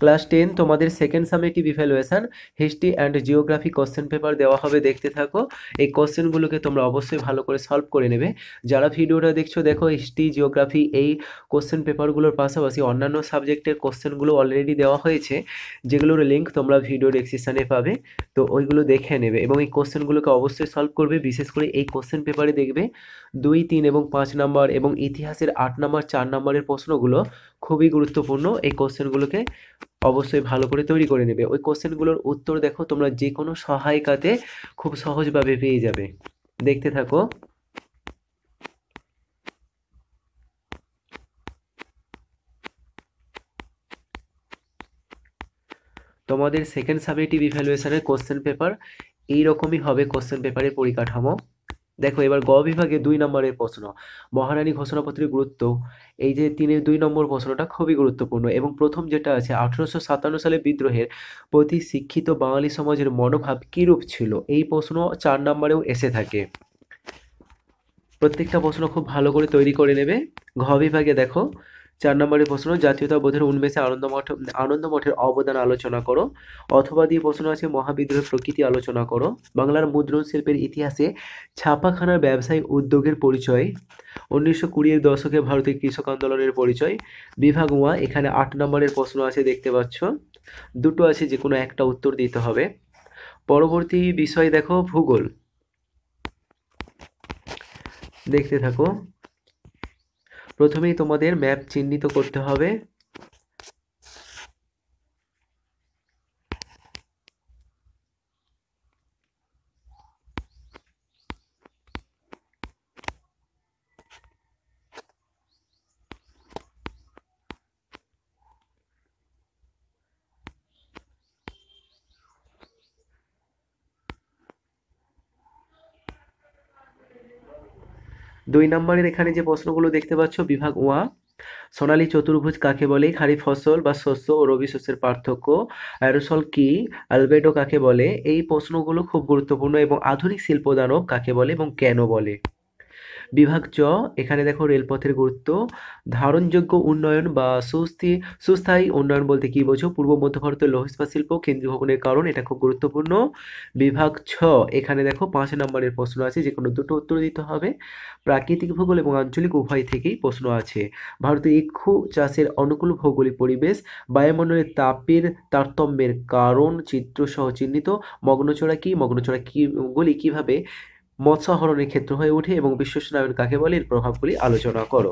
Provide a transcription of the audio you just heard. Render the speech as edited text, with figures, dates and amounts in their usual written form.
Class 10 তোমাদের second summative evaluation history and geography question paper দেওয়া হবে, দেখতে থাকো। এই কোশ্চেনগুলোকে তোমরা অবশ্যই ভালো করে সলভ করে নেবে। যারা ভিডিওটা দেখছো দেখো, হিস্ট্রি জিওগ্রাফি এই কোশ্চেন পেপারগুলোর পাশাপাশি অন্যান্য সাবজেক্টের কোশ্চেনগুলো অলরেডি দেওয়া হয়েছে, যেগুলোর লিঙ্ক তোমরা ভিডিও ডেসক্রিপশনে পাবে। তো ওইগুলো দেখে নেবে এবং এই কোশ্চেনগুলোকে অবশ্যই সলভ করবে। বিশেষ করে এই কোশ্চেন পেপারে দেখবে 2, 3 এবং 5 নাম্বার এবং ইতিহাসের 8 নাম্বার 4 নাম্বারের প্রশ্নগুলো খুবই গুরুত্বপূর্ণ। এই কোশ্চেনগুলোকে অবশ্যই ভালো করে তৈরি করে নেবে। ওই কোশ্চেনগুলোর উত্তর দেখো তোমরা যে কোনো সহায়িকাতে খুব সহজভাবে পেয়ে যাবে, দেখতে থাকো। তোমাদের সেকেন্ড সামেটিভ ইভ্যালুয়েশনের কোশ্চেন পেপার এইরকমই হবে। কোশ্চেন পেপারের পরিকাঠামো দেখো। এবার গ বিভাগে 2 নম্বরের প্রশ্ন, মহারানী ঘোষণাপত্রের গুরুত্ব। এই যে 3-2 নম্বর প্রশ্নটা খুবই গুরুত্বপূর্ণ। এবং প্রথম যেটা আছে, 1857 সালে বিদ্রোহের প্রতি শিক্ষিত বাঙালি সমাজের মনোভাব কিরূপ ছিল, এই প্রশ্ন 4 নম্বরেও এসে থাকে। প্রত্যেকটা প্রশ্ন খুব ভালো করে তৈরি করে নেবে। ঘ বিভাগে দেখো 4 নম্বরের প্রশ্ন, জাতীয়তাবোধের উন্মেষে আনন্দমঠের অবদান আলোচনা করো। অথবা দিয়ে প্রশ্ন আছে, মহাবিদ্রোহের প্রকৃতি আলোচনা করো। বাংলার মুদ্রণ শিল্পের ইতিহাসে ছাপাখানার ব্যবসায়ী উদ্যোগের পরিচয়। 1920-এর দশকে ভারতের কৃষক আন্দোলনের পরিচয়। বিভাগ 1, এখানে 8 নম্বরের প্রশ্ন আছে, দেখতে পাচ্ছ। দুটো আছে, যে কোনো একটা উত্তর দিতে হবে। পরবর্তী বিষয় দেখো ভূগোল, দেখতে থাকো। প্রথমেই তোমাদের ম্যাপ চিহ্নিত করতে হবে। দুই নম্বরের এখানে যে প্রশ্নগুলো দেখতে পাচ্ছ, বিভাগ 1, সোনালী চতুর্ভুজ কাকে বলে, খারিফ ফসল বা শস্য ও রবি শস্যের পার্থক্য, অ্যারোসল কি, আলবেডো কাকে বলে, এই প্রশ্নগুলো খুব গুরুত্বপূর্ণ। এবং আধুনিক শিল্পদানব কাকে বলে এবং কেন বলে। বিভাগ চ, এখানে দেখো রেলপথের গুরুত্ব, ধারণযোগ্য উন্নয়ন বা সুস্থায়ী উন্নয়ন বলতে কি বোঝো, পূর্ব মধ্য ভারতের লৌহ ইস্পাত শিল্প কেন্দ্রীয় ভবনের কারণ, এটা খুব গুরুত্বপূর্ণ। বিভাগ ছ, এখানে দেখো 5 নম্বরের প্রশ্ন আছে, যে কোনো দুটো উত্তর দিতে হবে। প্রাকৃতিক ভূগোল এবং আঞ্চলিক উভয় থেকেই প্রশ্ন আছে। ভারতে ইক্ষু চাষের অনুকূল ভৌগোলিক পরিবেশ, বায়ুমণ্ডলের তাপের তারতম্যের কারণ চিত্রসহ চিহ্নিত, মগ্নচড়া কি, মগ্নচড়া কি গুলি কিভাবে মৎস্য আহরণের ক্ষেত্র হয়ে ওঠে এবং বিশ্ব উষ্ণায়ন কাকে বলে, এর প্রভাবগুলি আলোচনা করো।